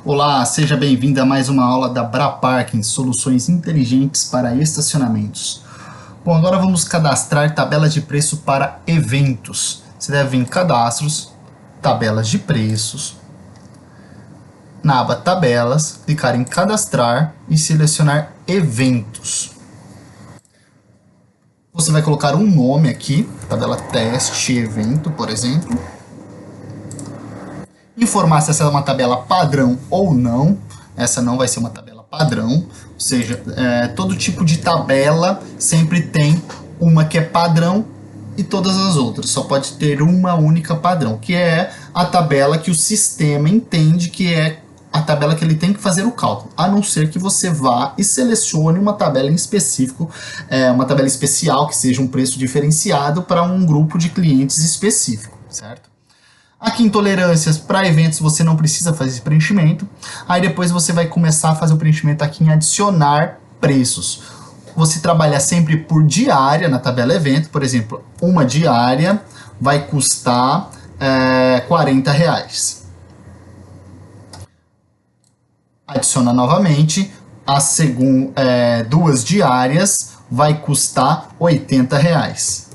Olá, seja bem-vindo a mais uma aula da Braparking, soluções inteligentes para estacionamentos. Bom, agora vamos cadastrar tabela de preço para eventos. Você deve vir em cadastros, tabelas de preços, na aba tabelas, clicar em cadastrar e selecionar eventos. Você vai colocar um nome aqui, tabela teste evento, por exemplo. Informar se essa é uma tabela padrão ou não. Essa não vai ser uma tabela padrão, ou seja, todo tipo de tabela sempre tem uma que é padrão e todas as outras. Só pode ter uma única padrão, que é a tabela que o sistema entende que é a tabela que ele tem que fazer o cálculo, a não ser que você vá e selecione uma tabela em específico, uma tabela especial que seja um preço diferenciado para um grupo de clientes específico, certo? Aqui em tolerâncias para eventos você não precisa fazer esse preenchimento. Aí depois você vai começar a fazer o preenchimento aqui em adicionar preços. Você trabalha sempre por diária na tabela evento. Por exemplo, uma diária vai custar R$40. Adiciona novamente. Duas diárias vai custar R$80.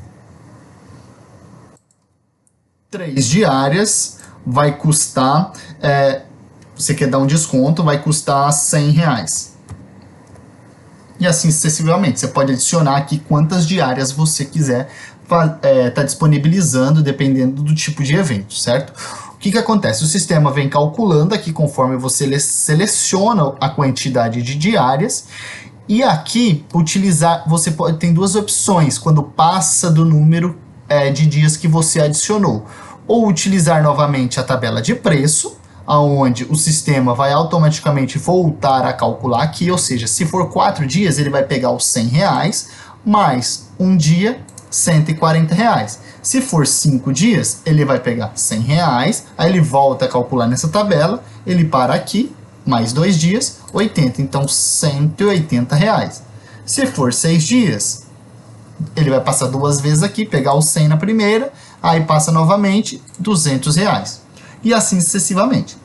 3 diárias vai custar, você quer dar um desconto, vai custar R$100. E assim sucessivamente. Você pode adicionar aqui quantas diárias você quiser tá disponibilizando, dependendo do tipo de evento, certo? O que acontece? O sistema vem calculando aqui conforme você seleciona a quantidade de diárias. E aqui, tem duas opções quando passa do número de dias que você adicionou. Ou utilizar novamente a tabela de preço, onde o sistema vai automaticamente voltar a calcular aqui, ou seja, se for 4 dias, ele vai pegar os R$100, mais um dia, R$140. Se for 5 dias, ele vai pegar R$100, aí ele volta a calcular nessa tabela, ele para aqui, mais 2 dias, 80, então R$180. Se for 6 dias, ele vai passar 2 vezes aqui, pegar o 100 na primeira, aí passa novamente R$200. E assim sucessivamente.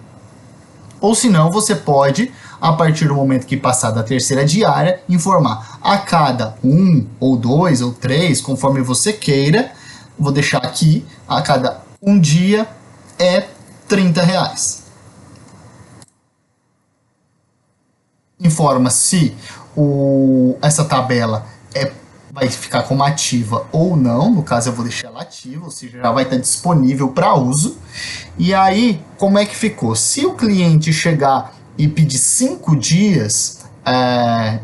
Ou se não, você pode, a partir do momento que passar da terceira diária, informar a cada 1, ou 2, ou 3, conforme você queira. Vou deixar aqui, a cada um dia é R$30. Informa se essa tabela vai ficar como ativa ou não. No caso eu vou deixar ela ativa, ou seja, já vai estar disponível para uso. E aí, como é que ficou? Se o cliente chegar e pedir 5 dias para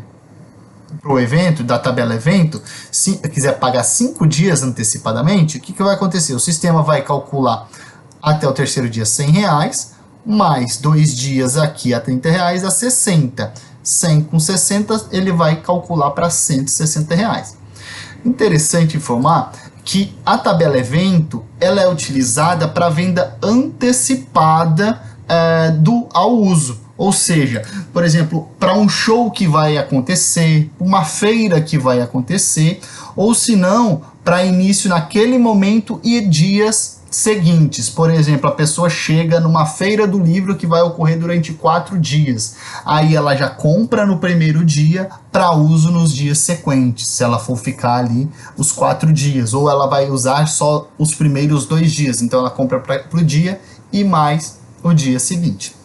o evento, da tabela evento, se quiser pagar 5 dias antecipadamente, o que vai acontecer? O sistema vai calcular até o terceiro dia R$100, mais 2 dias aqui a R$30, a 60. 100 com 60, ele vai calcular para R$160. Interessante informar que a tabela evento ela é utilizada para venda antecipada ao uso. Ou seja, por exemplo, para um show que vai acontecer, uma feira que vai acontecer, ou se não, para início naquele momento e dias seguintes. Por exemplo, a pessoa chega numa feira do livro que vai ocorrer durante 4 dias. Aí ela já compra no primeiro dia para uso nos dias sequentes, se ela for ficar ali os 4 dias. Ou ela vai usar só os primeiros 2 dias. Então ela compra para o dia e mais o dia seguinte.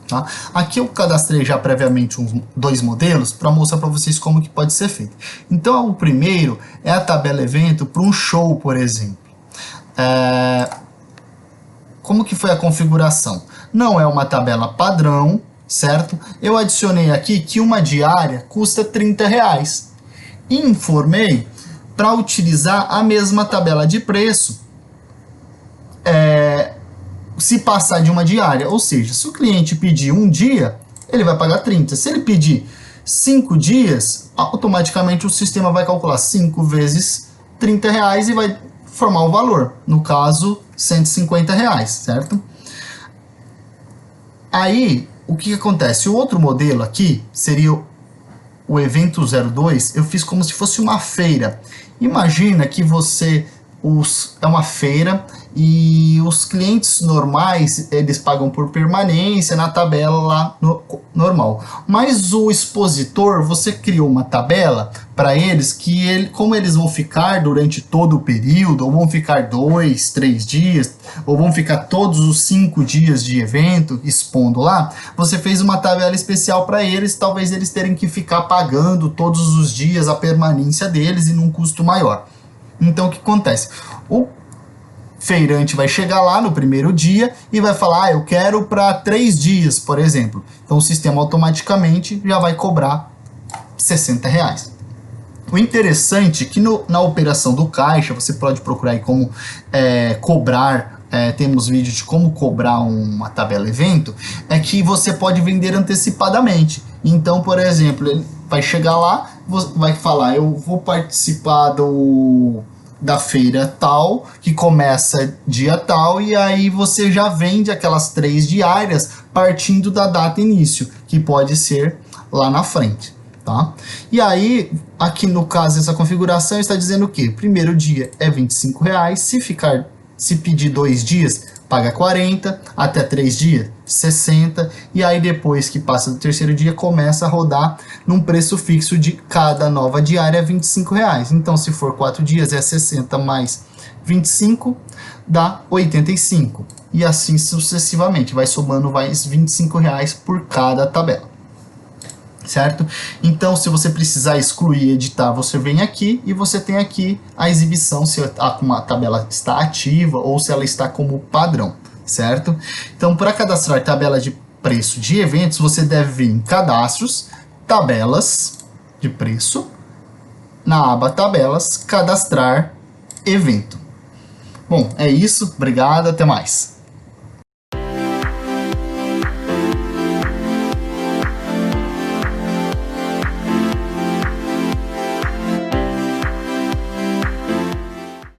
Tá? Aqui eu cadastrei já previamente 2 modelos para mostrar para vocês como que pode ser feito. Então o primeiro é a tabela evento para um show, por exemplo. Como que foi a configuração? Não é uma tabela padrão, certo? Eu adicionei aqui que uma diária custa R$30 e informei para utilizar a mesma tabela de preço se passar de uma diária. Ou seja, se o cliente pedir um dia, ele vai pagar 30. Se ele pedir 5 dias, automaticamente o sistema vai calcular 5 vezes R$30 e vai formar o valor, no caso R$150, certo? Aí, o que acontece? O outro modelo aqui seria o evento 02, eu fiz como se fosse uma feira. Imagina que você é uma feira e os clientes normais, eles pagam por permanência na tabela lá normal. Mas o expositor, você criou uma tabela para eles que como eles vão ficar durante todo o período, ou vão ficar 2, 3 dias, ou vão ficar todos os 5 dias de evento expondo lá, você fez uma tabela especial para eles, talvez eles terem que ficar pagando todos os dias a permanência deles e num custo maior. Então o que acontece? O feirante vai chegar lá no primeiro dia e vai falar, eu quero para 3 dias, por exemplo. Então o sistema automaticamente já vai cobrar R$60. O interessante é que na operação do caixa, você pode procurar aí como cobrar, temos vídeos de como cobrar uma tabela evento, é que você pode vender antecipadamente. Então, por exemplo, ele vai chegar lá, vai falar, eu vou participar da feira tal, que começa dia tal, e aí você já vende aquelas 3 diárias partindo da data início, que pode ser lá na frente, tá? E aí, aqui no caso, essa configuração está dizendo o quê? Primeiro dia é R$25, se pedir 2 dias, paga 40, até 3 dias, 60, e aí depois que passa do terceiro dia, começa a rodar num preço fixo de cada nova diária R$25. Então, se for 4 dias, é 60 mais 25, dá 85. E assim sucessivamente, vai somando mais R$25 por cada tabela. Certo? Então, se você precisar excluir e editar, você vem aqui e você tem aqui a exibição se uma tabela está ativa ou se ela está como padrão, certo? Então, para cadastrar tabela de preço de eventos, você deve vir em cadastros, tabelas de preço, na aba tabelas, cadastrar evento. Bom, é isso, obrigado, até mais.